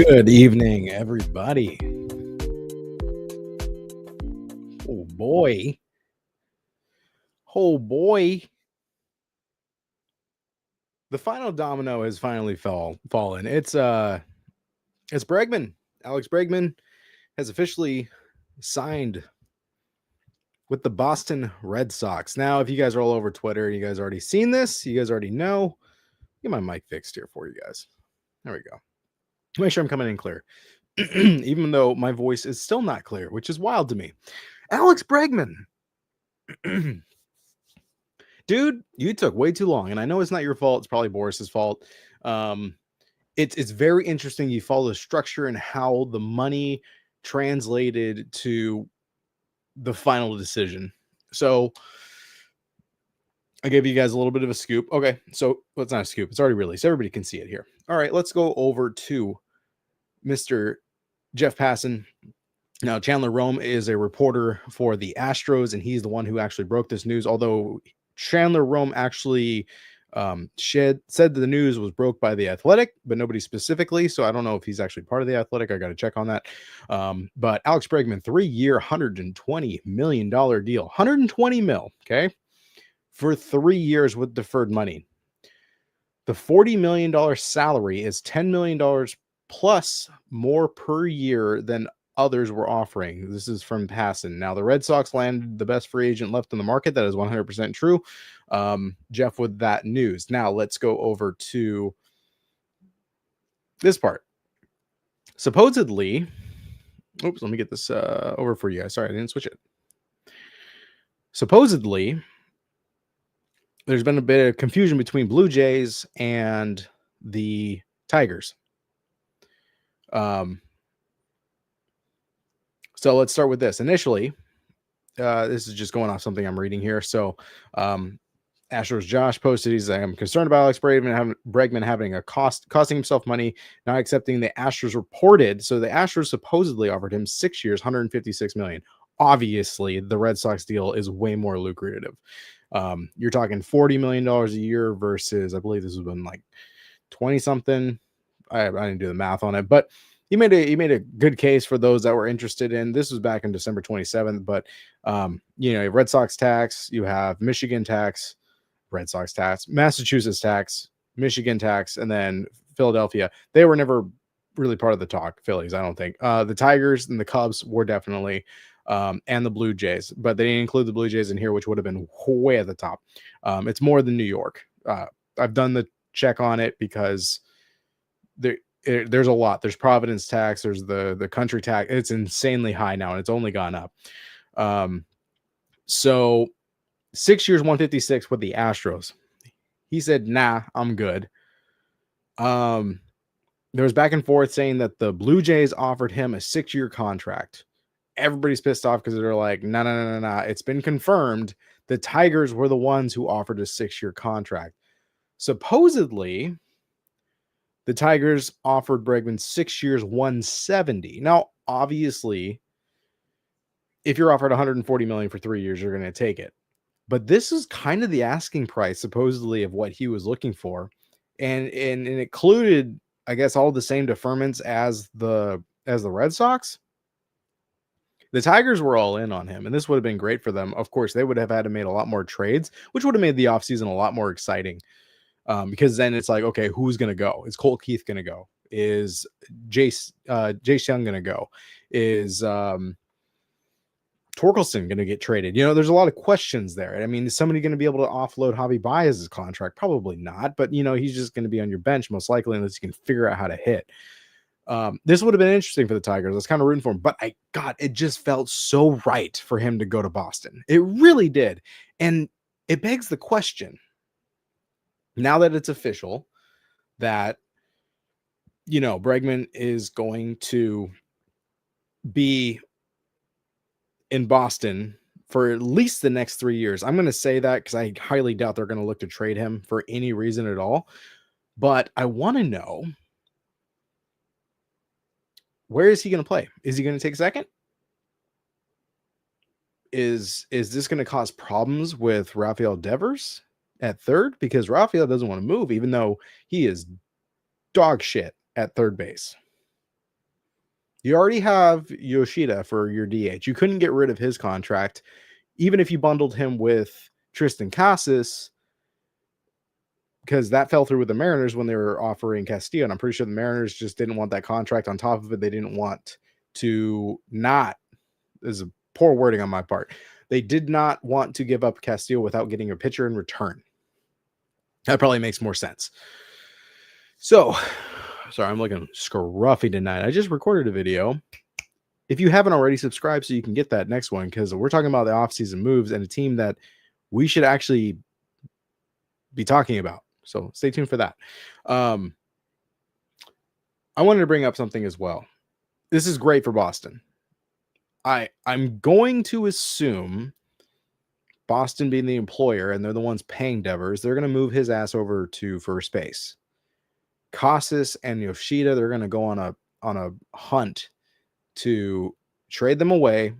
Good evening, everybody. Oh boy. Oh boy. The final domino has finally fallen. It's Bregman. Alex Bregman has officially signed with the Boston Red Sox. Now, if you guys are all over Twitter, you guys already seen this, you guys already know. Get my mic fixed here for you guys. There we go. Make sure I'm coming in clear. Even though my voice is still not clear, which is wild to me. Alex Bregman. Dude, you took way too long, and I know it's not your fault. It's probably Boris's fault. It's very interesting. You follow the structure and how the money translated to the final decision. So I gave you guys a little bit of a scoop. Okay, so well, it's not a scoop. It's already released. Everybody can see it here. All right, let's go over to Mr. Jeff Passan. Now, Chandler Rome is a reporter for the Astros, and he's the one who actually broke this news, although Chandler Rome actually said the news was broke by the Athletic, but nobody specifically. So I don't know if he's actually part of the Athletic. I got to check on that. But Alex Bregman, 3-year, $120 million deal, 120 mil. Okay. For 3 years with deferred money. The $40 million salary is $10 million plus more per year than others were offering. This is from Passan. Now, the Red Sox landed the best free agent left on the market. That is 100% true. Jeff with that news. Now, let's go over to this part. Supposedly, oops, let me get this over for you guys. Sorry, I didn't switch it. Supposedly, there's been a bit of confusion between Blue Jays and the Tigers. So let's start with this. Initially, this is just going off something I'm reading here. So Astros Josh posted, he's like, I'm concerned about Alex Bregman having costing himself money, not accepting the Astros reported. So the Astros supposedly offered him 6 years, $156 million. Obviously, the Red Sox deal is way more lucrative. You're talking $40 million a year versus, I believe this has been like 20 something. I didn't do the math on it, but he made a good case for those that were interested in. This was back in December 27th, but Red Sox tax, you have Michigan tax, Red Sox tax, Massachusetts tax, Michigan tax, and then Philadelphia. They were never really part of the talk. Phillies, I don't think. The Tigers and the Cubs were definitely, and the Blue Jays, but they didn't include the Blue Jays in here, which would have been way at the top. It's more than New York. I've done the check on it because there's a lot. There's Providence tax. There's the country tax. It's insanely high now, and it's only gone up. So 6 years, 156 with the Astros. He said, nah, I'm good. There was back and forth saying that the Blue Jays offered him a 6-year contract. Everybody's pissed off because they're like, no. It's been confirmed. The Tigers were the ones who offered a 6-year contract. Supposedly, the Tigers offered Bregman 6 years, 170. Now, obviously, if you're offered $140 million for 3 years, you're going to take it. But this is kind of the asking price, supposedly, of what he was looking for, and it included, I guess, all the same deferments as the Red Sox. The Tigers were all in on him, and this would have been great for them. Of course, they would have had to make a lot more trades, which would have made the offseason a lot more exciting. Because then it's like, okay, who's going to go? Is Colt Keith going to go? Is Jace Young going to go? Is Torkelson going to get traded? There's a lot of questions there. I mean, is somebody going to be able to offload Javi Baez's contract? Probably not, but he's just going to be on your bench most likely unless you can figure out how to hit. This would have been interesting for the Tigers. I was kind of rooting for him, but it just felt so right for him to go to Boston. It really did. And it begs the question, now that it's official that, Bregman is going to be in Boston for at least the next 3 years. I'm going to say that because I highly doubt they're going to look to trade him for any reason at all. But I want to know, where is he going to play? Is he going to take second? Is this going to cause problems with Rafael Devers at third? Because Rafael doesn't want to move, even though he is dog shit at third base. You already have Yoshida for your DH. You couldn't get rid of his contract, even if you bundled him with Tristan Casas, because that fell through with the Mariners when they were offering Castillo. And I'm pretty sure the Mariners just didn't want that contract on top of it. They didn't want to not, this is a poor wording on my part. They did not want to give up Castillo without getting a pitcher in return. That probably makes more sense. So, sorry, I'm looking scruffy tonight. I just recorded a video. If you haven't already, subscribe so you can get that next one, because we're talking about the offseason moves and a team that we should actually be talking about. So stay tuned for that. I wanted to bring up something as well. This is great for Boston. I'm going to assume, Boston being the employer and they're the ones paying Devers, they're going to move his ass over to first base. Casas and Yoshida, they're going to go on a hunt to trade them away,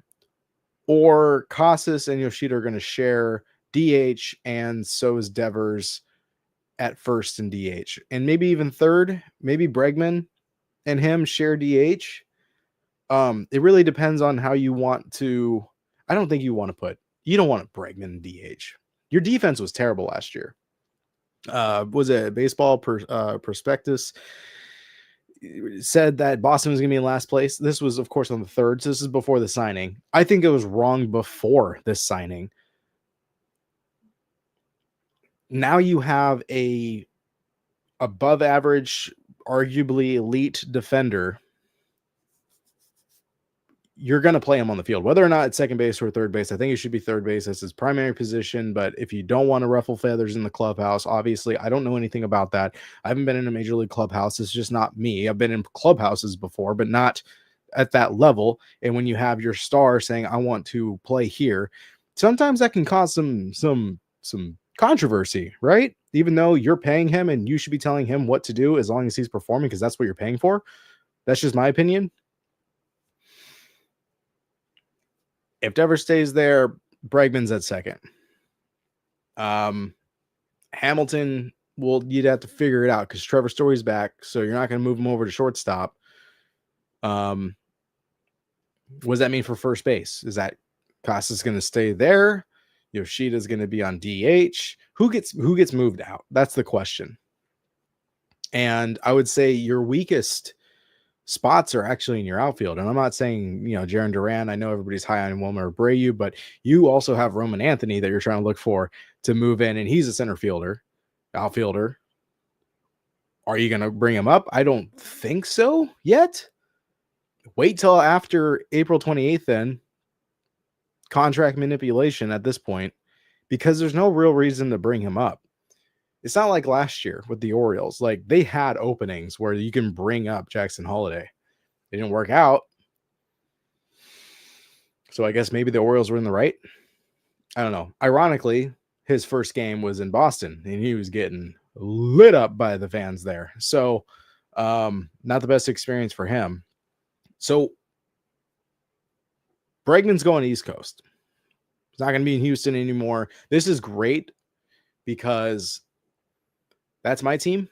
or Casas and Yoshida are going to share DH, and so is Devers at first and DH, and maybe even third. Maybe Bregman and him share DH. It really depends on how you want to. I don't think you want to Bregman in DH. Your defense was terrible last year. Was it Baseball Prospectus said that Boston was going to be in last place? This was, of course, on the 3rd. So this is before the signing. I think it was wrong before this signing. Now you have a above average, arguably elite defender. You're going to play him on the field, whether or not it's second base or third base. I think it should be third base as his primary position. But if you don't want to ruffle feathers in the clubhouse, obviously, I don't know anything about that. I haven't been in a major league clubhouse. It's just not me. I've been in clubhouses before, but not at that level. And when you have your star saying, I want to play here, sometimes that can cause some controversy, right? Even though you're paying him and you should be telling him what to do as long as he's performing, because that's what you're paying for. That's just my opinion. If Devers stays there, Bregman's at second. Hamilton, well, you'd have to figure it out because Trevor Story's back, so you're not going to move him over to shortstop. What does that mean for first base? Is that Casas going to stay there? Yoshida's going to be on DH. Who gets moved out? That's the question. And I would say your weakest spots are actually in your outfield. And I'm not saying, Jarren Duran. I know everybody's high on Wilmer Abreu, but you also have Roman Anthony that you're trying to look for to move in, and he's a center fielder, outfielder. Are you going to bring him up? I don't think so yet. Wait till after April 28th then. Contract manipulation at this point, because there's no real reason to bring him up. It's not like last year with the Orioles. Like, they had openings where you can bring up Jackson Holliday. It didn't work out. So I guess maybe the Orioles were in the right. I don't know. Ironically, his first game was in Boston, and he was getting lit up by the fans there. So not the best experience for him. So Bregman's going East Coast. He's not going to be in Houston anymore. This is great because that's my team.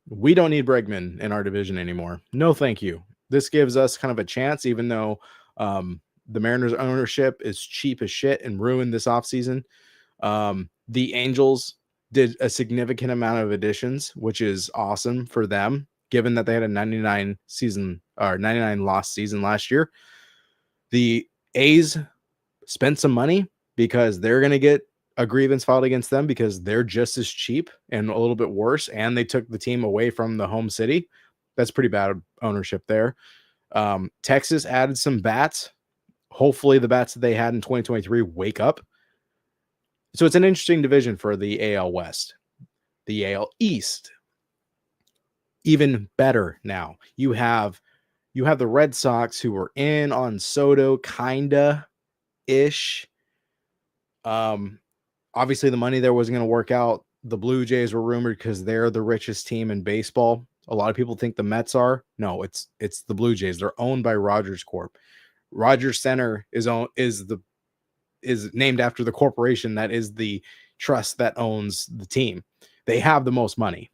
We don't need Bregman in our division anymore. No, thank you. This gives us kind of a chance, even though the Mariners ownership is cheap as shit and ruined this offseason. The Angels did a significant amount of additions, which is awesome for them, given that they had a 99 loss season last year. The A's spent some money because they're going to get a grievance filed against them because they're just as cheap and a little bit worse, and they took the team away from the home city. That's pretty bad ownership there. Texas added some bats. Hopefully the bats that they had in 2023 wake up. So it's an interesting division for the AL West. The AL East, even better now. You have the Red Sox, who were in on Soto, kinda-ish. Obviously, the money there wasn't going to work out. The Blue Jays were rumored because they're the richest team in baseball. A lot of people think the Mets are. No, it's the Blue Jays. They're owned by Rogers Corp. Rogers Center is named after the corporation that is the trust that owns the team. They have the most money.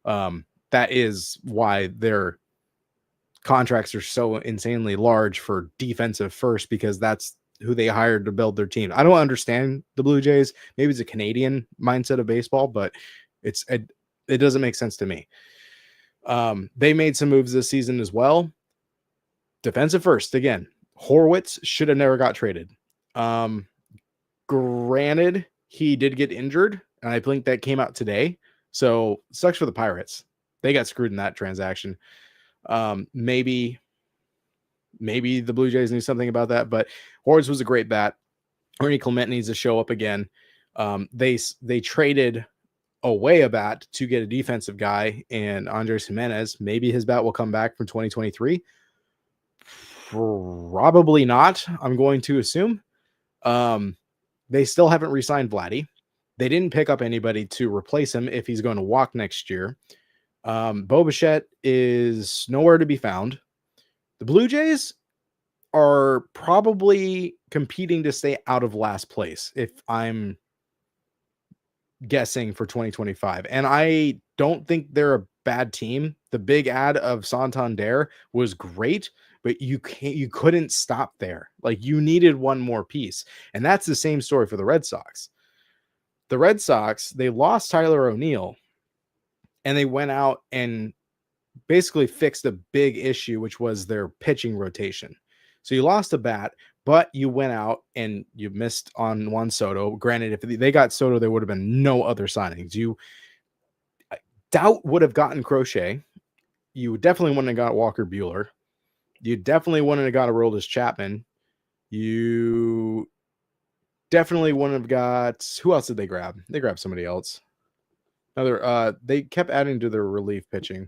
That is why they're contracts are so insanely large for defensive first because that's who they hired to build their team. I don't understand the Blue Jays. Maybe it's a Canadian mindset of baseball, but it doesn't make sense to me. They made some moves this season as well. Defensive first again. Horwitz should have never got traded. Granted, he did get injured, and I think that came out today. So sucks for the Pirates. They got screwed in that transaction. Maybe the Blue Jays knew something about that, but Horwitz was a great bat. Ernie Clement needs to show up again. They traded away a bat to get a defensive guy and Andres Jimenez. Maybe his bat will come back from 2023. Probably not, I'm going to assume. They still haven't re-signed Vladdy. They didn't pick up anybody to replace him if he's going to walk next year. Bo Bichette is nowhere to be found. The Blue Jays are probably competing to stay out of last place, if I'm guessing, for 2025. And I don't think they're a bad team. The big ad of Santander was great, but you couldn't stop there. Like, you needed one more piece. And that's the same story for the Red Sox. The Red Sox, they lost Tyler O'Neill, and they went out and basically fixed a big issue, which was their pitching rotation. So you lost a bat, but you went out and you missed on Juan Soto. Granted, if they got Soto, there would have been no other signings. I doubt would have gotten Crochet. You definitely wouldn't have got Walker Buehler. You definitely wouldn't have got Aroldis Chapman. You definitely wouldn't have got, who else did they grab? They grabbed somebody else. They kept adding to their relief pitching.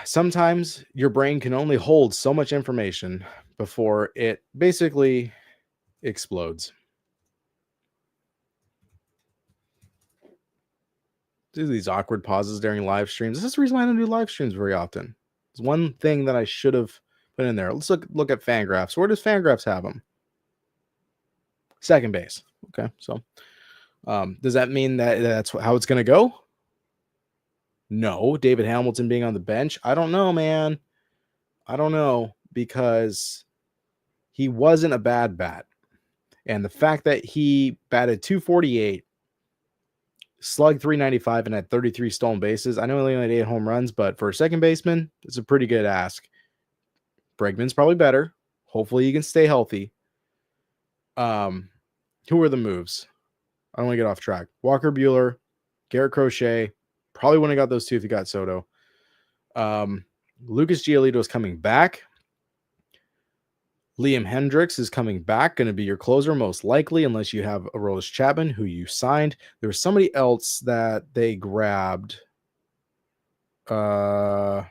Sometimes your brain can only hold so much information before it basically explodes. Do these awkward pauses during live streams. This is the reason why I don't do live streams very often. It's one thing that I should have put in there. Let's look at Fangraphs. Where does Fangraphs have them? Second base. Okay, so does that mean that that's how it's going to go? No. David Hamilton being on the bench? I don't know, man. I don't know, because he wasn't a bad bat. And the fact that he batted .248, slugged .395, and had 33 stolen bases. I know he only had 8 home runs, but for a second baseman, it's a pretty good ask. Bregman's probably better. Hopefully he can stay healthy. Who are the moves? I don't want to get off track. Walker Buehler, Garrett Crochet. Probably wouldn't have got those two if you got Soto. Lucas Giolito is coming back. Liam Hendricks is coming back, going to be your closer most likely, unless you have Aroldis Chapman, who you signed. There was somebody else that they grabbed. They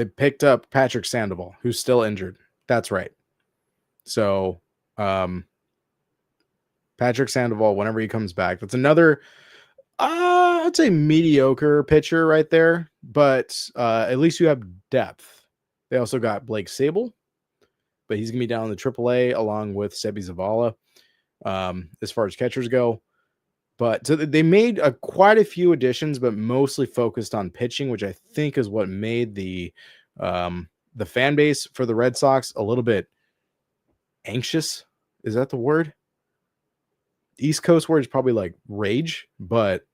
picked up Patrick Sandoval, who's still injured. That's right. So Patrick Sandoval, whenever he comes back, that's another, I'd say, mediocre pitcher right there. But at least you have depth. They also got Blake Sable, but he's going to be down in the AAA along with Sebi Zavala as far as catchers go. But so they made quite a few additions, but mostly focused on pitching, which I think is what made the fan base for the Red Sox a little bit anxious. Is that the word? East Coast word is probably like rage, but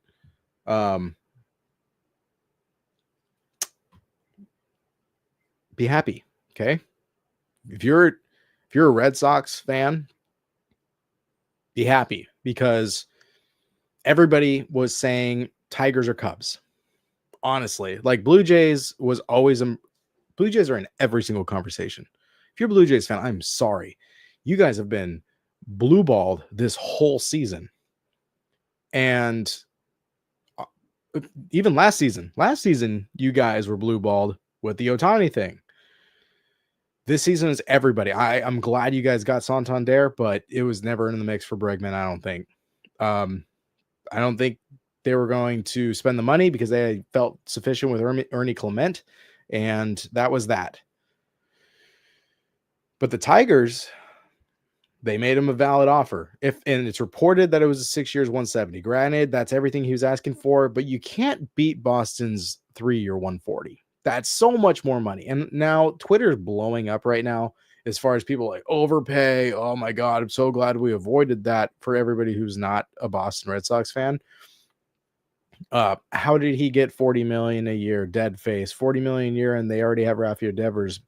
be happy. Okay. If you're a Red Sox fan, be happy, because everybody was saying Tigers or Cubs. Honestly, like Blue Jays was always Blue Jays are in every single conversation. If you're a Blue Jays fan, I'm sorry. You guys have been blue balled this whole season. And even last season, you guys were blue balled with the Ohtani thing. This season is everybody. I'm glad you guys got Santander, but it was never in the mix for Bregman, I don't think. I don't think they were going to spend the money because they felt sufficient with Ernie Clement, and that was that. But the Tigers, They made him a valid offer. And it's reported that it was a 6 years, 170. Granted, that's everything he was asking for, but you can't beat Boston's 3-year 140. That's so much more money. And now Twitter's blowing up right now as far as people like overpay. Oh my God, I'm so glad we avoided that. For everybody who's not a Boston Red Sox fan. How did he get 40 million a year? Dead face, 40 million a year, and they already have Rafael Devers.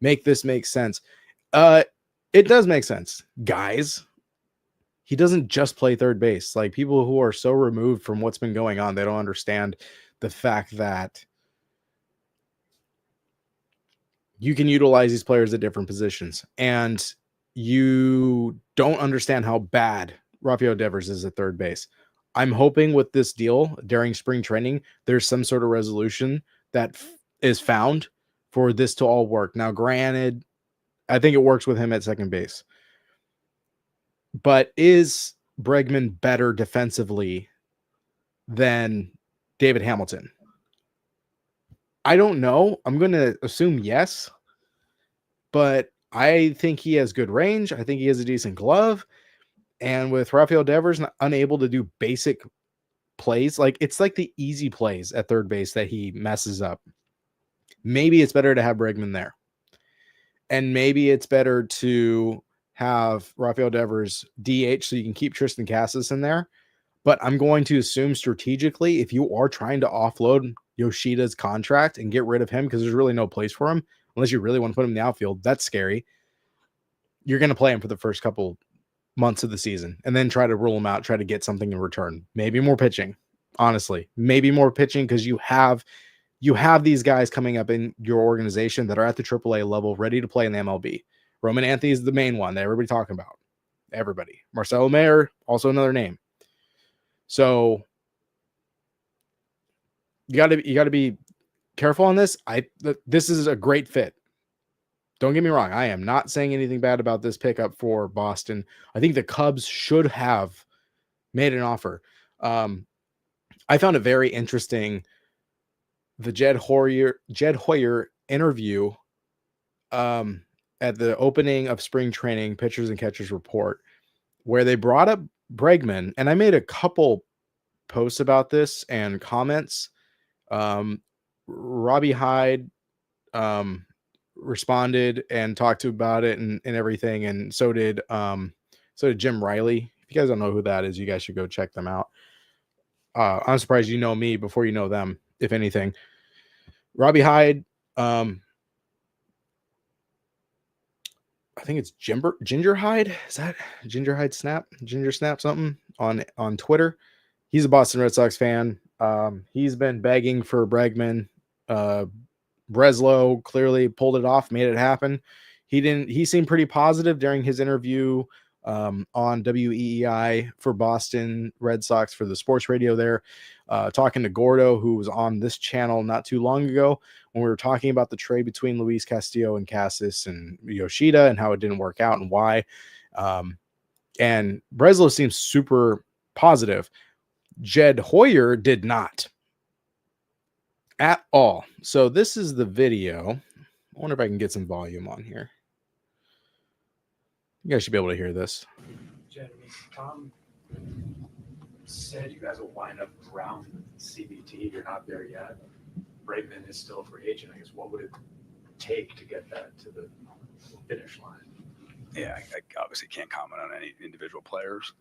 Make this make sense. It does make sense, guys. He doesn't just play third base. Like, people who are so removed from what's been going on, they don't understand the fact that you can utilize these players at different positions, and you don't understand how bad Rafael Devers is at third base. I'm hoping with this deal during spring training, there's some sort of resolution that is found for this to all work. Now, granted, I think it works with him at second base. But is Bregman better defensively than David Hamilton? I don't know. I'm going to assume yes. But I think he has good range. I think he has a decent glove. And with Rafael Devers unable to do basic plays, like, it's like the easy plays at third base that he messes up. Maybe it's better to have Bregman there. And maybe it's better to have Rafael Devers DH so you can keep Tristan Casas in there. But I'm going to assume strategically, if you are trying to offload Yoshida's contract and get rid of him because there's really no place for him, unless you really want to put him in the outfield, that's scary. You're going to play him for the first couple months of the season and then try to rule him out, try to get something in return. Maybe more pitching, honestly. Maybe more pitching because you have these guys coming up in your organization that are at the AAA level, ready to play in the MLB. Roman Anthony is the main one that everybody talking about. Everybody. Marcelo Mayer, also another name. So you got to be careful on this. This is a great fit. Don't get me wrong. I am not saying anything bad about this pickup for Boston. I think the Cubs should have made an offer. I found it very interesting, the Jed Hoyer interview at the opening of spring training pitchers and catchers report, where they brought up Bregman, and I made a couple posts about this and comments. Robbie Hyde responded and talked about it and everything, and so did Jim Riley. If you guys don't know who that is, you guys should go check them out. I'm surprised you know me before you know them, if anything. Robbie Hyde, I think it's Ginger Hyde. Is that Ginger Hyde Snap? Ginger Snap something on Twitter. He's a Boston Red Sox fan. He's been begging for Bregman. Breslow clearly pulled it off, made it happen. He seemed pretty positive during his interview on WEEI for Boston Red Sox for the sports radio there, talking to Gordo, who was on this channel not too long ago when we were talking about the trade between Luis Castillo and Casas and Yoshida and how it didn't work out and why. And Breslow seems super positive. Jed Hoyer did not at all. So this is the video. I wonder if I can get some volume on here. You guys should be able to hear this. Jed, Tom said you guys will wind up around CBT. You're not there yet. Bregman is still a free agent. I guess what would it take to get that to the finish line? Yeah, I obviously can't comment on any individual players.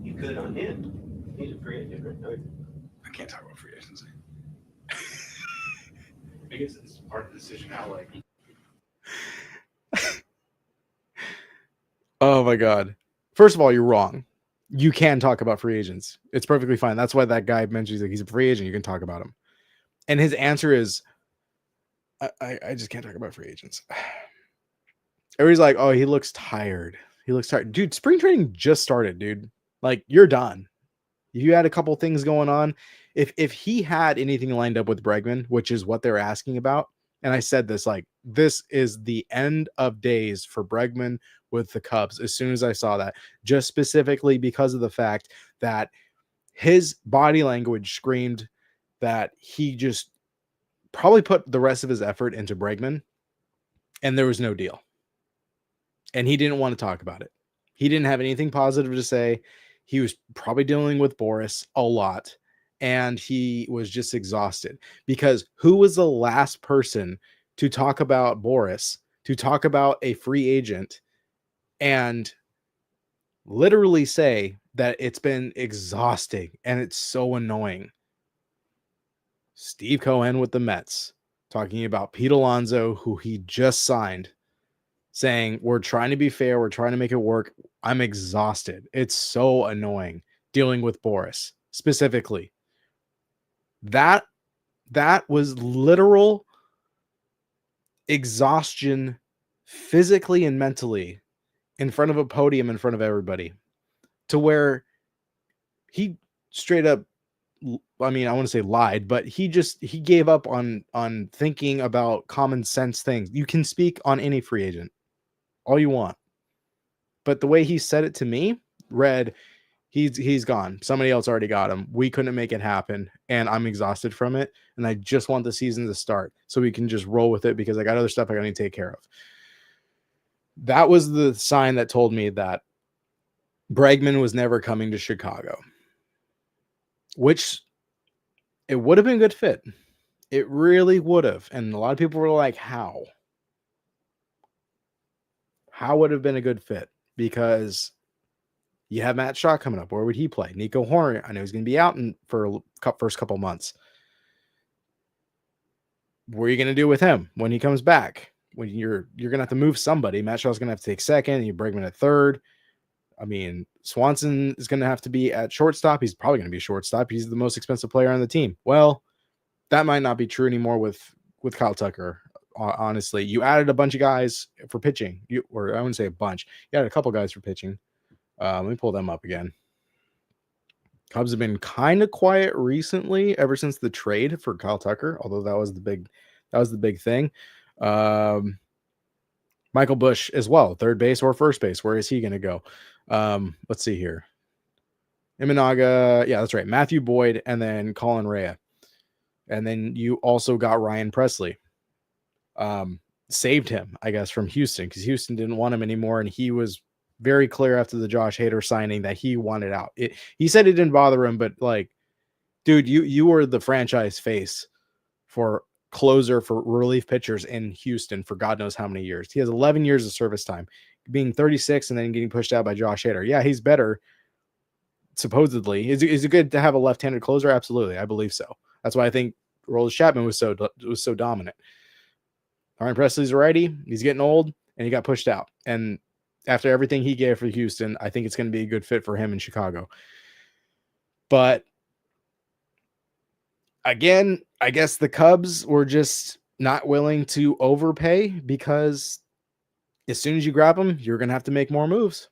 You could on him. He's a free agent, right? I can't talk about free agency. I guess it's part of the decision now. Like, oh my God. First of all, you're wrong. You can talk about free agents. It's perfectly fine. That's why that guy mentions he's a free agent. You can talk about him. And his answer is, I just can't talk about free agents. Everybody's like, oh, he looks tired. He looks tired. Dude, spring training just started, dude. Like, you're done. You had a couple things going on. If he had anything lined up with Bregman, which is what they're asking about, and I said this, like, this is the end of days for Bregman with the Cubs as soon as I saw that, just specifically because of the fact that his body language screamed that he just probably put the rest of his effort into Bregman, and there was no deal. and he didn't want to talk about it. He didn't have anything positive to say. He was probably dealing with Boris a lot, and he was just exhausted because who was the last person to talk about Boris, to talk about a free agent, and literally say that it's been exhausting and it's so annoying? Steve Cohen with the Mets, talking about Pete Alonso, who he just signed, saying, we're trying to be fair, we're trying to make it work. I'm exhausted. It's so annoying dealing with Boris specifically. That was literal exhaustion, physically and mentally, in front of a podium in front of everybody, to where he straight up, I mean, I want to say lied, but he gave up on thinking about common sense things. You can speak on any free agent all you want, but the way he said it to me read, he's gone. Somebody else already got him. We couldn't make it happen, and I'm exhausted from it, and I just want the season to start so we can just roll with it because I got other stuff I got to take care of. That was the sign that told me that Bregman was never coming to Chicago, which it would have been a good fit. It really would have. And a lot of people were like, how? How would have been a good fit? Because you have Matt Shaw coming up. Where would he play? Nico Horner, I know he's going to be out for first couple months. What are you going to do with him when he comes back? When you're going to have to move somebody. Matt Shaw's going to have to take second. You Bregman at third. I mean, Swanson is going to have to be at shortstop. He's probably going to be shortstop. He's the most expensive player on the team. Well, that might not be true anymore with Kyle Tucker. Honestly, you added a bunch of guys for pitching. Or I wouldn't say a bunch. You added a couple guys for pitching. Let me pull them up again. Cubs have been kind of quiet recently, ever since the trade for Kyle Tucker. Although that was the big thing. Michael Busch as well, third base or first base. Where is he going to go? Let's see here. Imanaga, yeah, that's right. Matthew Boyd and then Colin Rea. And then you also got Ryan Presley. Saved him, I guess, from Houston because Houston didn't want him anymore. And he was very clear after the Josh Hader signing that he wanted out. He said it didn't bother him, but like, dude, you were the franchise face for closer for relief pitchers in Houston for God knows how many years. He has 11 years of service time, being 36 and then getting pushed out by Josh Hader. Yeah, he's better. Supposedly, is it good to have a left-handed closer? Absolutely, I believe so. That's why I think Aroldis Chapman was so dominant. Ryan Presley's a righty. He's getting old, and he got pushed out. And after everything he gave for Houston, I think it's going to be a good fit for him in Chicago. But again, I guess the Cubs were just not willing to overpay because as soon as you grab them, you're going to have to make more moves.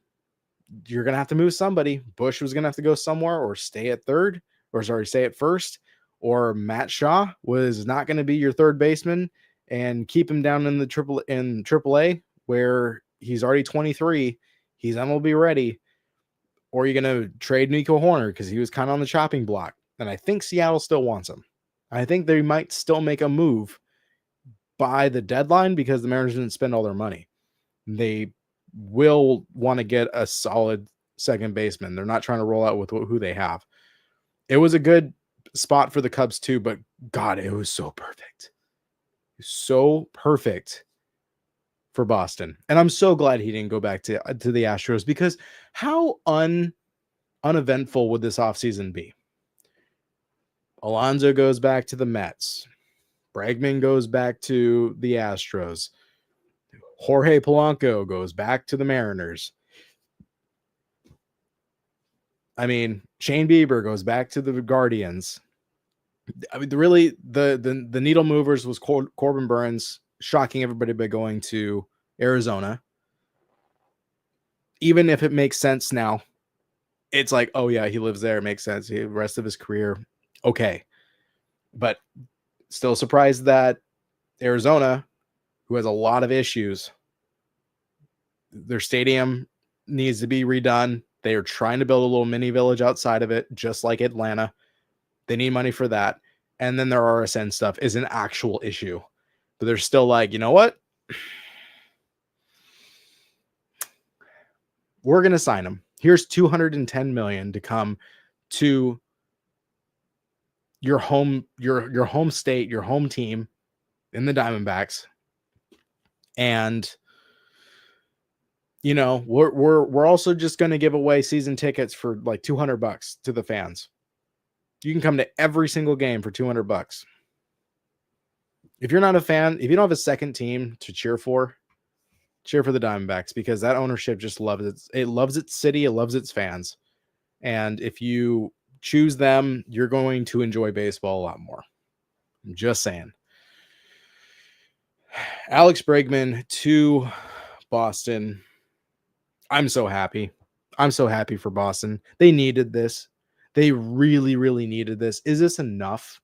You're going to have to move somebody. Bush was going to have to go somewhere or stay at third, or sorry, stay at first, or Matt Shaw was not going to be your third baseman and keep him down in the AAA where he's already 23. He's MLB ready. Or you're going to trade Nico Horner because he was kind of on the chopping block. And I think Seattle still wants him. I think they might still make a move by the deadline because the Mariners didn't spend all their money. They will want to get a solid second baseman. They're not trying to roll out with who they have. It was a good spot for the Cubs too, but God, it was so perfect. So perfect for Boston. And I'm so glad he didn't go back to the Astros because how uneventful would this offseason be? Alonso goes back to the Mets. Bregman goes back to the Astros. Jorge Polanco goes back to the Mariners. I mean, Shane Bieber goes back to the Guardians. I mean, really, the needle movers was Corbin Burns shocking everybody by going to Arizona. Even if it makes sense now, it's like, oh yeah, he lives there. It makes sense. The rest of his career, okay. But still surprised that Arizona, who has a lot of issues, their stadium needs to be redone. They are trying to build a little mini village outside of it, just like Atlanta. They need money for that. And then their RSN stuff is an actual issue. But they're still like, you know what? we're going to sign him. Here's $210 million to come to your home state, your home team in the Diamondbacks. And we're also just going to give away season tickets for like $200 to the fans. You can come to every single game for $200. If you're not a fan, if you don't have a second team to cheer for the Diamondbacks, because that ownership just loves it. It loves its city. It loves its fans. And if you choose them, you're going to enjoy baseball a lot more. I'm just saying. Alex Bregman to Boston. I'm so happy. I'm so happy for Boston. They needed this. They really, really needed this. Is this enough?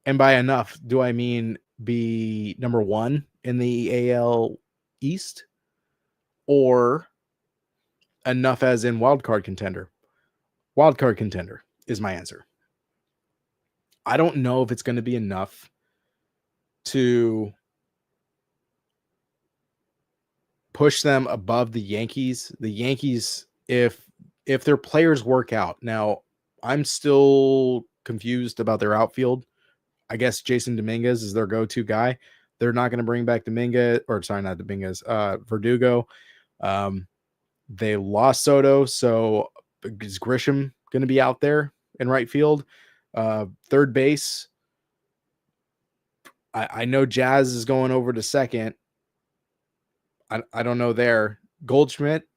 And by enough, do I mean be number one in the AL East? Or enough as in wildcard contender? Wildcard contender is my answer. I don't know if it's going to be enough to push them above the Yankees. The Yankees, if their players work out. Now, I'm still confused about their outfield. I guess Jason Dominguez is their go-to guy. They're not going to bring back Verdugo. They lost Soto, so is Grisham going to be out there in right field? Third base, I know Jazz is going over to second. I don't know there. Goldschmidt,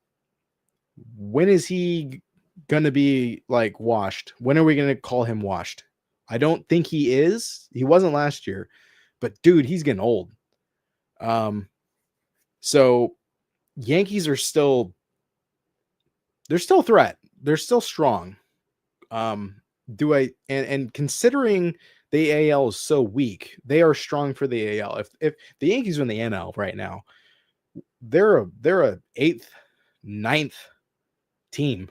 when is he going to be like washed? When are we going to call him washed? I don't think he is. He wasn't last year, but dude, he's getting old. So Yankees are they're still a threat. They're still strong. And considering the AL is so weak, they are strong for the AL. If the Yankees win the NL right now, they're a 8th, 9th team,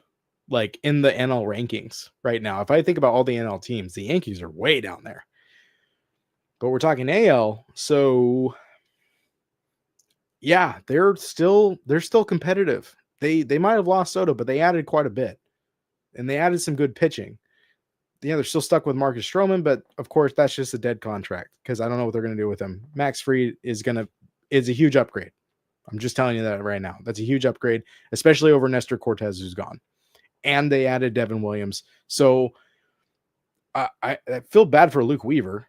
like in the NL rankings right now. If I think about all the NL teams, the Yankees are way down there. But we're talking AL, so yeah, they're still competitive. They might have lost Soto, but they added quite a bit, and they added some good pitching. They're still stuck with Marcus Stroman, but of course that's just a dead contract because I don't know what they're going to do with him. Max Fried is a huge upgrade. I'm just telling you that right now. That's a huge upgrade, especially over Nestor Cortez, who's gone. And they added Devin Williams. So I feel bad for Luke Weaver,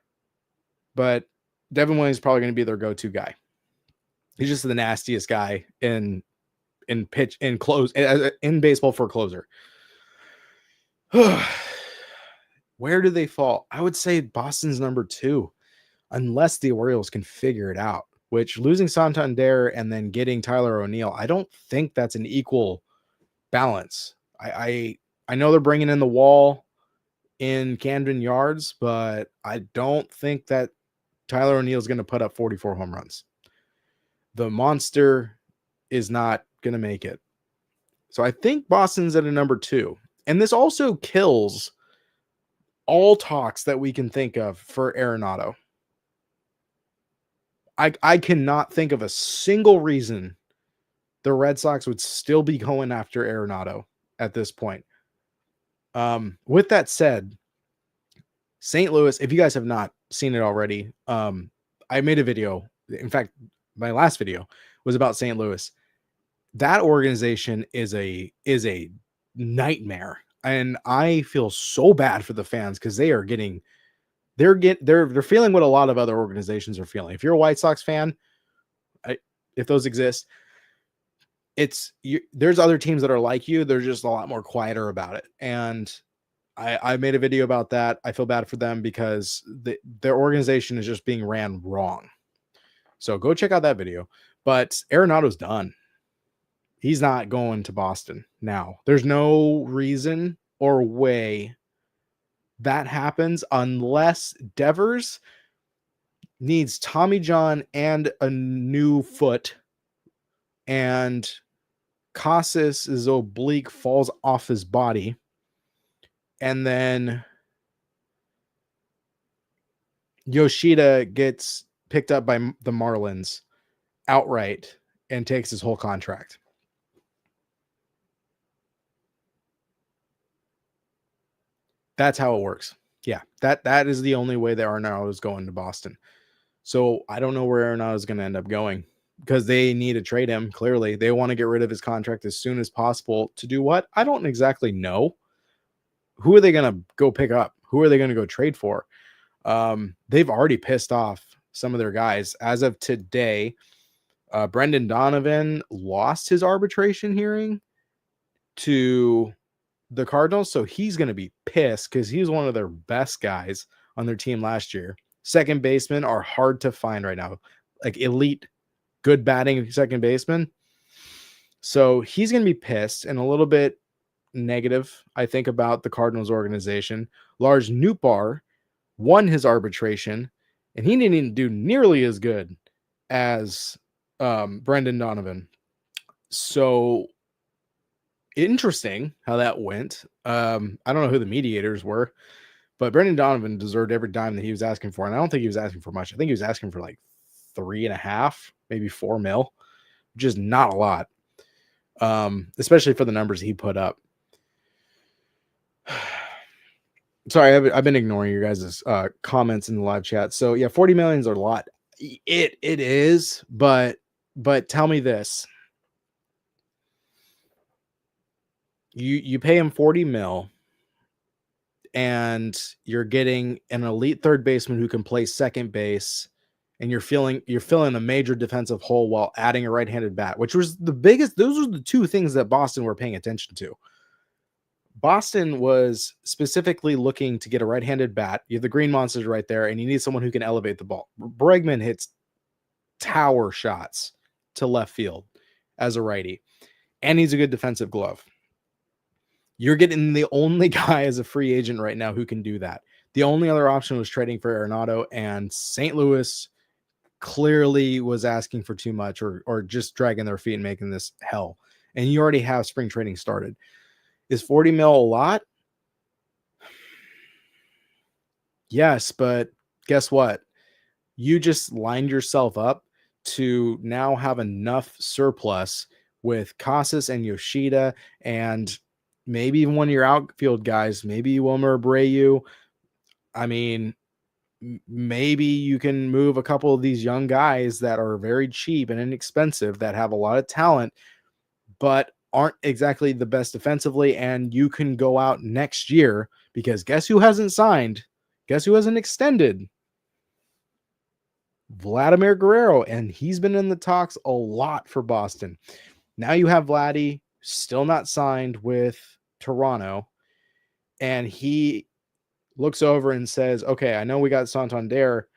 but Devin Williams is probably going to be their go-to guy. He's just the nastiest guy in baseball for a closer. Where do they fall? I would say Boston's number 2, unless the Orioles can figure it out, which losing Santander and then getting Tyler O'Neill, I don't think that's an equal balance. I know they're bringing in the wall in Camden Yards, but I don't think that Tyler O'Neill is going to put up 44 home runs. The monster is not going to make it. So I think Boston's at a number 2. And this also kills all talks that we can think of for Arenado. I cannot think of a single reason the Red Sox would still be going after Arenado at this point. With that said, St. Louis, if you guys have not seen it already, I made a video. In fact, my last video was about St. Louis. That organization is a nightmare. And I feel so bad for the fans because they're feeling what a lot of other organizations are feeling. If you're a White Sox fan, if those exist, there's other teams that are like you. They're just a lot more quieter about it. And I made a video about that. I feel bad for them because their organization is just being ran wrong. So go check out that video. But Arenado's done. He's not going to Boston now. There's no reason or way that happens unless Devers needs Tommy John and a new foot, and Casas' oblique falls off his body, and then Yoshida gets picked up by the Marlins outright, and takes his whole contract. That's how it works. Yeah, that is the only way that Arenado is going to Boston. So I don't know where Arenado is going to end up going because they need to trade him. Clearly, they want to get rid of his contract as soon as possible. To do what? I don't exactly know. Who are they going to go pick up? Who are they going to go trade for? They've already pissed off some of their guys. As of today, Brendan Donovan lost his arbitration hearing to the Cardinals, so he's going to be pissed because he was one of their best guys on their team last year. Second basemen are hard to find right now, like elite, good batting second baseman. So he's going to be pissed and a little bit negative, I think, about the Cardinals organization. Lars Nootbaar won his arbitration, and he didn't even do nearly as good as Brendan Donovan. So interesting how that went. I don't know who the mediators were, but Brendan Donovan deserved every dime that he was asking for. And I don't think he was asking for much. I think he was asking for like 3.5, maybe 4 mil, which is not a lot. Especially for the numbers he put up. Sorry, I've been ignoring your guys' comments in the live chat. So yeah, 40 million is a lot. It is, but tell me this. You pay him 40 mil and you're getting an elite third baseman who can play second base, and you're filling a major defensive hole while adding a right-handed bat, which was the biggest. Those are the two things that Boston were paying attention to. Boston was specifically looking to get a right-handed bat. You have the Green Monsters right there, and you need someone who can elevate the ball. Bregman hits tower shots to left field as a righty, and he's a good defensive glove. You're getting the only guy as a free agent right now who can do that. The only other option was trading for Arenado, and St. Louis clearly was asking for too much or just dragging their feet and making this hell. And you already have spring training started. Is 40 mil a lot? Yes, but guess what? You just lined yourself up to now have enough surplus with Casas and Yoshida and maybe even one of your outfield guys, maybe Wilmer Abreu. I mean, maybe you can move a couple of these young guys that are very cheap and inexpensive that have a lot of talent, but aren't exactly the best defensively. And you can go out next year because guess who hasn't signed? Guess who hasn't extended? Vladimir Guerrero. And he's been in the talks a lot for Boston. Now you have Vladdy still not signed with Toronto. And he looks over and says, okay, I know we got Santander,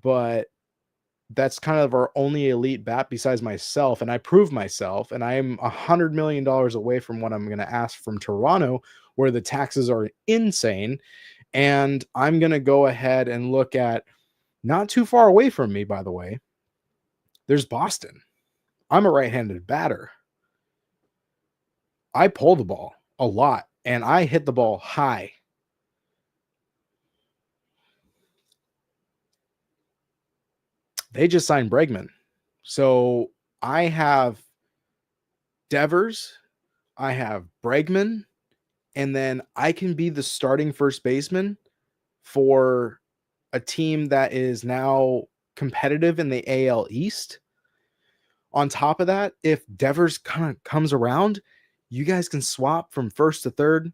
but that's kind of our only elite bat besides myself. And I proved myself, and I am $100 million away from what I'm going to ask from Toronto, where the taxes are insane. And I'm going to go ahead and look at, not too far away from me, by the way, there's Boston. I'm a right-handed batter. I pull the ball a lot, and I hit the ball high. They just signed Bregman. So I have Devers, I have Bregman, and then I can be the starting first baseman for a team that is now competitive in the AL East. On top of that, if Devers kind of comes around, you guys can swap from first to third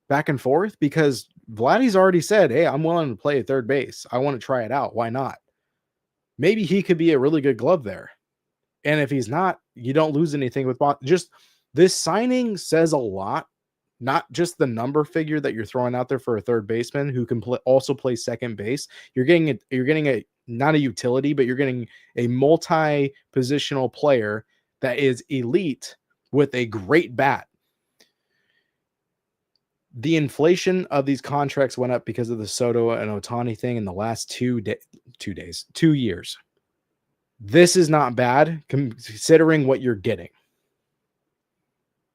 back and forth because Vladdy's already said, hey, I'm willing to play at third base. I want to try it out. Why not? Maybe he could be a really good glove there. And if he's not, you don't lose anything with Boston. Just this signing says a lot, not just the number figure that you're throwing out there for a third baseman who can also play second base. You're getting a not a utility, but you're getting a multi-positional player that is elite with a great bat. The inflation of these contracts went up because of the Soto and Ohtani thing in the last 2 years. This is not bad considering what you're getting.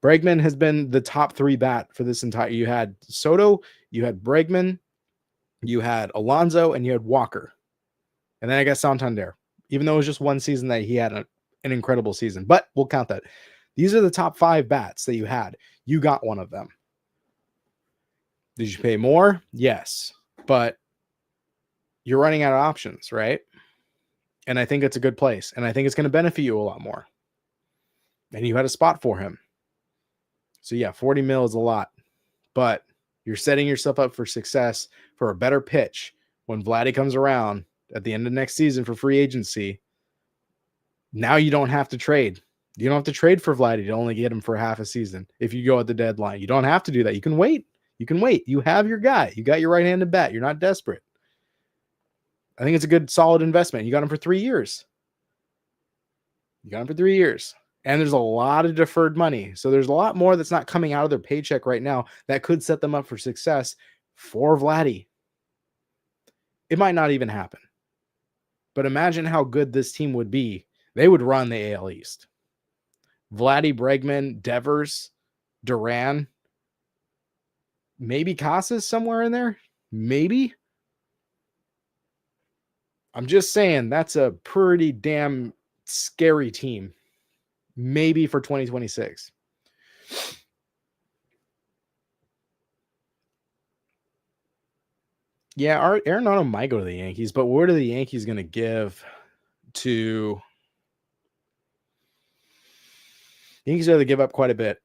Bregman has been the top 3 bat for this entire. You had Soto, you had Bregman, you had Alonso, and you had Walker. And then I guess Santander. Even though it was just one season that he had an incredible season, but we'll count that. These are the top 5 bats that you had. You got one of them. Did you pay more? Yes, but you're running out of options, right? And I think it's a good place, and I think it's going to benefit you a lot more. And you had a spot for him. So yeah, 40 mil is a lot, but you're setting yourself up for success for a better pitch when Vladdy comes around at the end of next season for free agency. Now you don't have to trade. You don't have to trade for Vladdy to only get him for half a season. If you go at the deadline, you don't have to do that. You can wait. You can wait. You have your guy. You got your right-handed bat. You're not desperate. I think it's a good, solid investment. You got him for 3 years. You got him for 3 years. And there's a lot of deferred money. So there's a lot more that's not coming out of their paycheck right now that could set them up for success for Vladdy. It might not even happen. But imagine how good this team would be. They would run the AL East. Vladdy, Bregman, Devers, Duran, maybe Casas somewhere in there. Maybe. I'm just saying that's a pretty damn scary team. Maybe for 2026. Yeah, Arenado might go to the Yankees, but what are the Yankees going to give to... The Yankees are to give up quite a bit.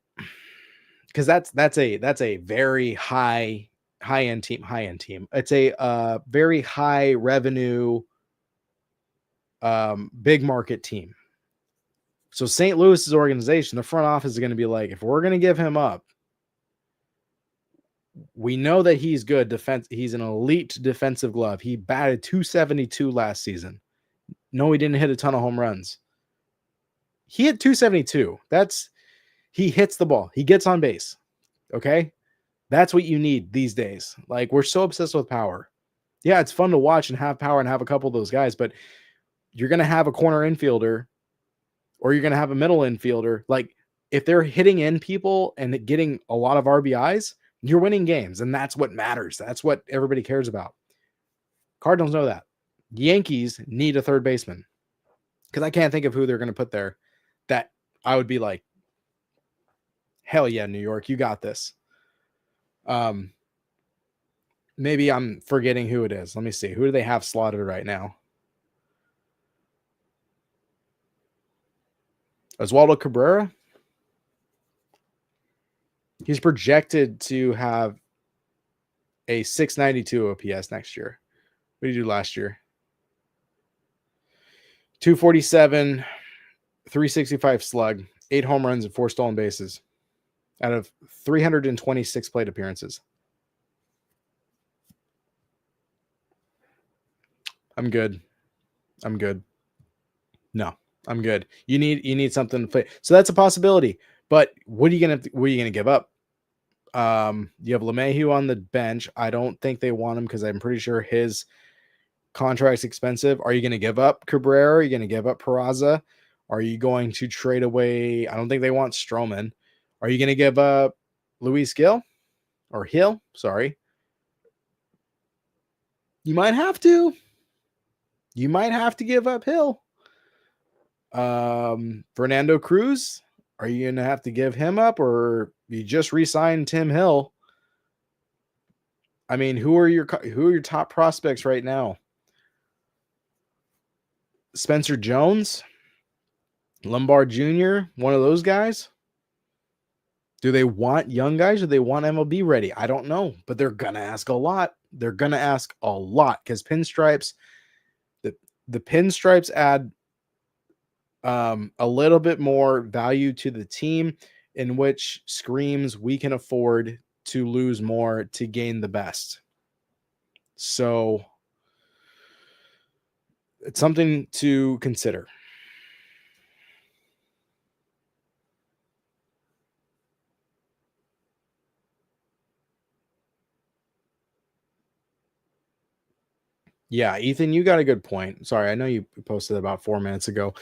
Because that's a very high-end team. It's a very high revenue, big market team. So St. Louis's organization, the front office is going to be like, if we're going to give him up, we know that he's good defense. He's an elite defensive glove. He batted .272 last season. No, he didn't hit a ton of home runs. He hit .272. He hits the ball. He gets on base. Okay? That's what you need these days. Like, we're so obsessed with power. Yeah, it's fun to watch and have power and have a couple of those guys, but you're going to have a corner infielder or you're going to have a middle infielder. Like, if they're hitting in people and getting a lot of RBIs, you're winning games, and that's what matters. That's what everybody cares about. Cardinals know that. Yankees need a third baseman because I can't think of who they're going to put there that I would be like, hell yeah, New York, you got this. Maybe I'm forgetting who it is. Let me see. Who do they have slotted right now? Oswaldo Cabrera. He's projected to have a 692 OPS next year. What did he do last year? 247, 365 slug, 8 home runs, and 4 stolen bases out of 326 plate appearances. I'm good. No, I'm good. You need something to play. So that's a possibility. But what are you gonna give up? You have LeMahieu on the bench. I don't think they want him because I'm pretty sure his contract's expensive. Are you going to give up Cabrera? Are you going to give up Peraza? Are you going to trade away? I don't think they want Stroman. Are you going to give up Luis Gil or Hill? Sorry. You might have to. You might have to give up Hill. Fernando Cruz. Are you going to have to give him up, or you just re-signed Tim Hill? I mean, who are your top prospects right now? Spencer Jones, Lombard Jr., one of those guys? Do they want young guys or do they want MLB ready? I don't know, but they're going to ask a lot. They're going to ask a lot because pinstripes, the pinstripes add a little bit more value to the team, in which screams we can afford to lose more to gain the best. So it's something to consider. Yeah, Ethan, you got a good point. Sorry, I know you posted about 4 minutes ago.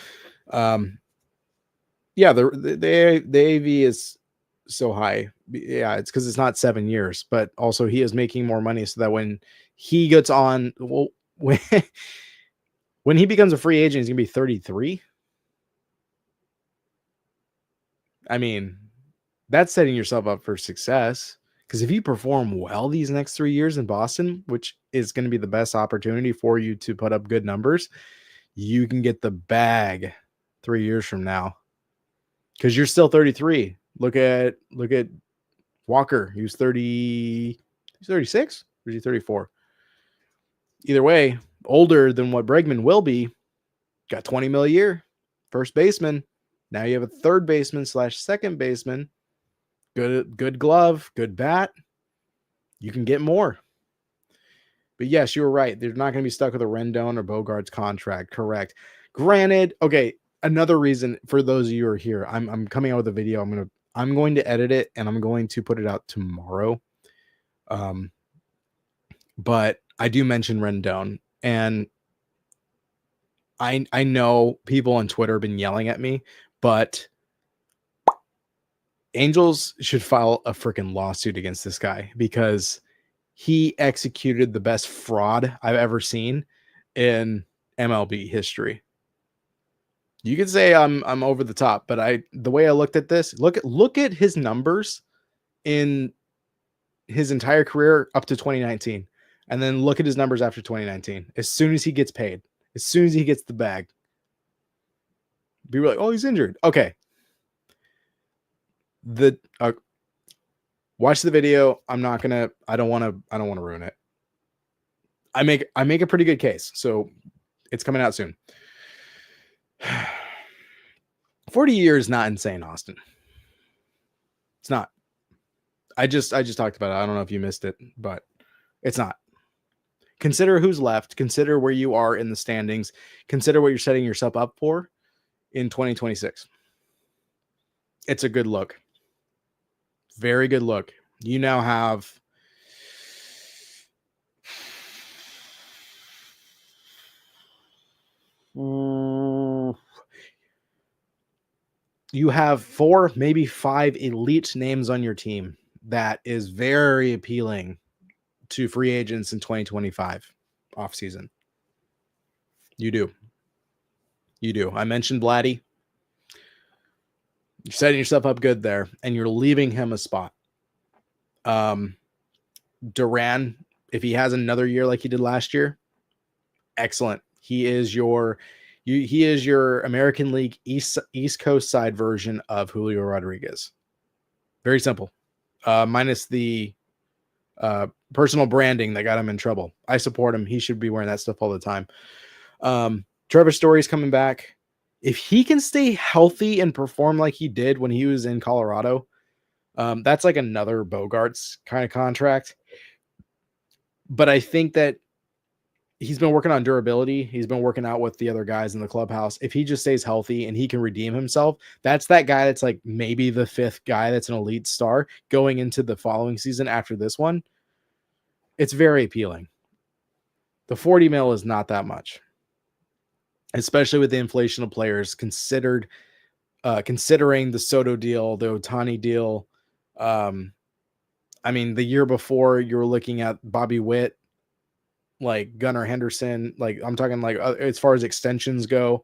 Yeah, the AV is so high. Yeah, it's because it's not 7 years, but also he is making more money so that when he gets on, well, when he becomes a free agent, he's gonna be 33. I mean, that's setting yourself up for success. Because if you perform well these next 3 years in Boston, which is going to be the best opportunity for you to put up good numbers, you can get the bag 3 years from now. Because you're still 33. Look at Walker. He was 30. He's 36. Or is he 34? Either way, older than what Bregman will be. Got 20 mil a year. First baseman. Now you have a third baseman / second baseman. Good glove, good bat. You can get more. But yes, you were right. They're not going to be stuck with a Rendon or Bogarts contract. Correct. Granted, okay. Another reason for those of you who are here, I'm coming out with a video. I'm going to edit it and I'm going to put it out tomorrow. But I do mention Rendon, and I know people on Twitter have been yelling at me, but Angels should file a freaking lawsuit against this guy because he executed the best fraud I've ever seen in MLB history. You could say I'm over the top, but the way I looked at this, look at his numbers in his entire career up to 2019, and then look at his numbers after 2019. As soon as he gets paid, as soon as he gets the bag, be like, oh, he's injured. Okay. Watch the video. I don't want to ruin it. I make a pretty good case, so it's coming out soon. 40 years is not insane, Austin. It's not. I just talked about it. I don't know if you missed it, but it's not. Consider who's left. Consider where you are in the standings. Consider what you're setting yourself up for in 2026. It's a good look. Very good look. You now have you have 4, maybe 5 elite names on your team that is very appealing to free agents in 2025 offseason. You do. I mentioned Vladdy. You're setting yourself up good there, and you're leaving him a spot. Duran, if he has another year like he did last year, excellent. He is your American League East Coast side version of Julio Rodriguez. Very simple. Minus the personal branding that got him in trouble. I support him. He should be wearing that stuff all the time. Trevor Story's coming back. If he can stay healthy and perform like he did when he was in Colorado, that's like another Bogarts kind of contract. But I think that he's been working on durability. He's been working out with the other guys in the clubhouse. If he just stays healthy and he can redeem himself, that's that guy that's like maybe the 5th guy that's an elite star going into the following season after this one. It's very appealing. The 40 mil is not that much, especially with the inflation of players considering the Soto deal, the Ohtani deal. I mean, the year before you were looking at Bobby Witt, like Gunnar Henderson, like I'm talking like as far as extensions go,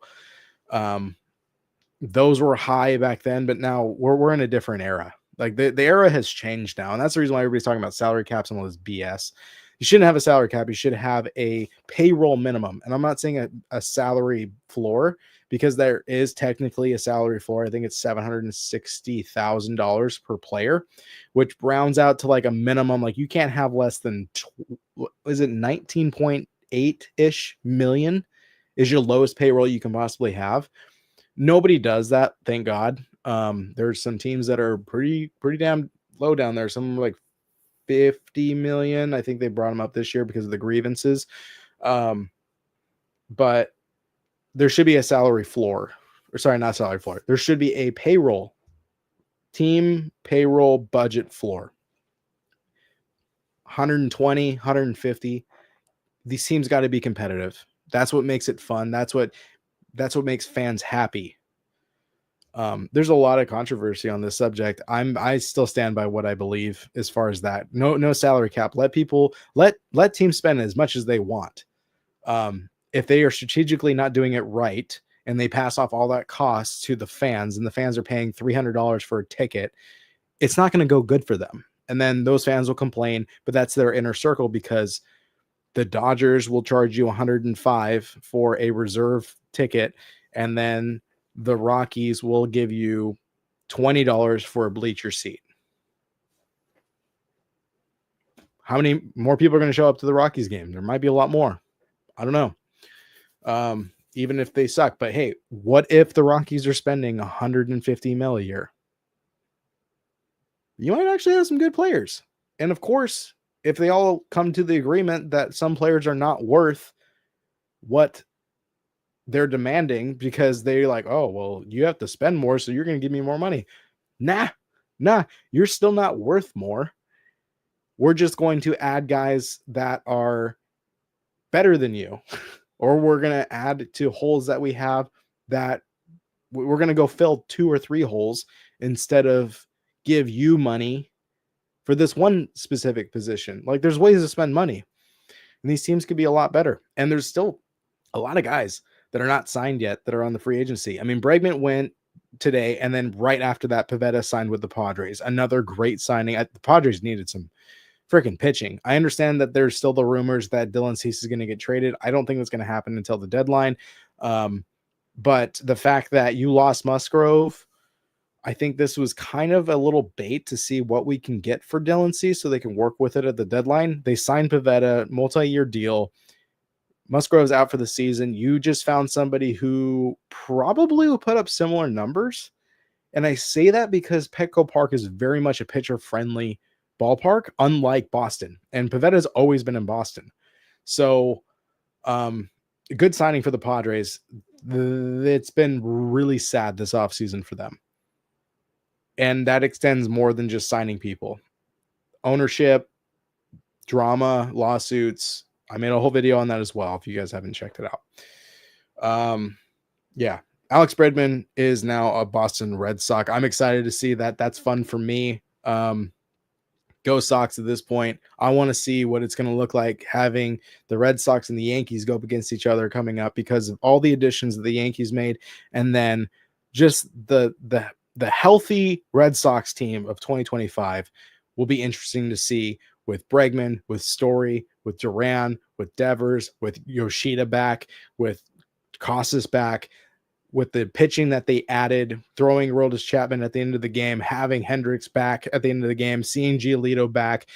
those were high back then, but now we're in a different era. Like the era has changed now, and that's the reason why everybody's talking about salary caps and all this BS. You shouldn't have a salary cap. You should have a payroll minimum. And I'm not saying a salary floor, because there is technically a salary floor. I think it's $760,000 per player, which rounds out to like a minimum. Like you can't have less than, is it 19.8-ish million is your lowest payroll you can possibly have. Nobody does that. Thank God. There's some teams that are pretty damn low down there. Some are like 50 million. I think they brought them up this year because of the grievances. But there should be a salary floor, or sorry, not salary floor. There should be a team payroll budget floor. 120, 150. These teams got to be competitive. That's what makes it fun. That's what makes fans happy. There's a lot of controversy on this subject. I still stand by what I believe as far as that. No salary cap. Let teams spend as much as they want. If they are strategically not doing it right and they pass off all that cost to the fans, and the fans are paying $300 for a ticket, it's not going to go good for them. And then those fans will complain, but that's their inner circle, because the Dodgers will charge you $105 for a reserve ticket, and then the Rockies will give you $20 for a bleacher seat. How many more people are going to show up to the Rockies game? There might be a lot more. I don't know. Even if they suck. But hey, what if the Rockies are spending $150 million a year? You might actually have some good players. And of course, if they all come to the agreement that some players are not worth what they're demanding, because they're like, oh, well, you have to spend more, so you're going to give me more money. Nah, you're still not worth more. We're just going to add guys that are better than you, or we're going to add to holes that we have, that we're going to go fill 2 or 3 holes instead of give you money for this one specific position. Like, there's ways to spend money, and these teams could be a lot better. And there's still a lot of guys that are not signed yet that are on the free agency. I mean, Bregman went today, and then right after that, Pivetta signed with the Padres. Another great signing. The Padres needed some freaking pitching. I understand that there's still the rumors that Dylan Cease is going to get traded. I don't think that's going to happen until the deadline. But the fact that you lost Musgrove, I think this was kind of a little bait to see what we can get for Dylan Cease so they can work with it at the deadline. They signed Pivetta, multi-year deal. Musgrove's out for the season. You just found somebody who probably will put up similar numbers. And I say that because Petco Park is very much a pitcher-friendly ballpark, unlike Boston. And Pavetta's always been in Boston. So, good signing for the Padres. It's been really sad this offseason for them. And that extends more than just signing people. Ownership, drama, lawsuits. I made a whole video on that as well, if you guys haven't checked it out. Yeah. Alex Bregman is now a Boston Red Sox. I'm excited to see that. That's fun for me. Go Sox at this point. I want to see what it's going to look like having the Red Sox and the Yankees go up against each other coming up, because of all the additions that the Yankees made, and then just the healthy Red Sox team of 2025 will be interesting to see, with Bregman, with Story, with Duran, with Devers, with Yoshida back, with Casas back, with the pitching that they added, throwing Aroldis Chapman at the end of the game, having Hendricks back at the end of the game, seeing Giolito back.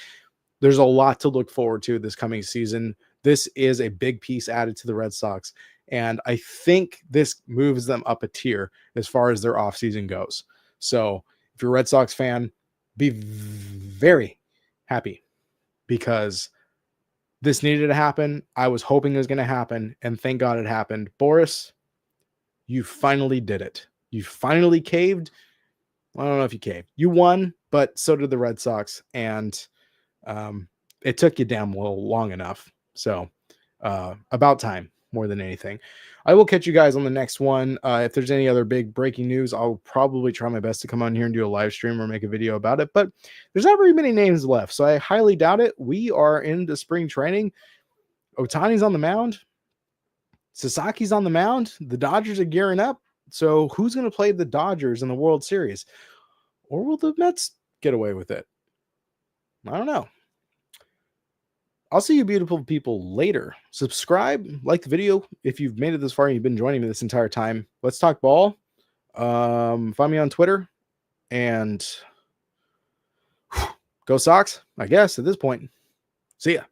There's a lot to look forward to this coming season. This is a big piece added to the Red Sox, and I think this moves them up a tier as far as their offseason goes. So if you're a Red Sox fan, be very happy, because this needed to happen. I was hoping it was going to happen, and thank God it happened. Boris, you finally did it. You finally caved. I don't know if you caved. You won, but so did the Red Sox, and it took you damn well long enough. So about time, more than anything. I will catch you guys on the next one. If there's any other big breaking news, I'll probably try my best to come on here and do a live stream or make a video about it, but there's not very many names left, so I highly doubt it. We are into spring training. Ohtani's on the mound. Sasaki's on the mound. The Dodgers are gearing up. So who's going to play the Dodgers in the World Series? Or will the Mets get away with it? I don't know. I'll see you beautiful people later. Subscribe, like the video if you've made it this far and you've been joining me this entire time. Let's talk ball. Find me on Twitter, and go Sox, I guess, at this point. See ya.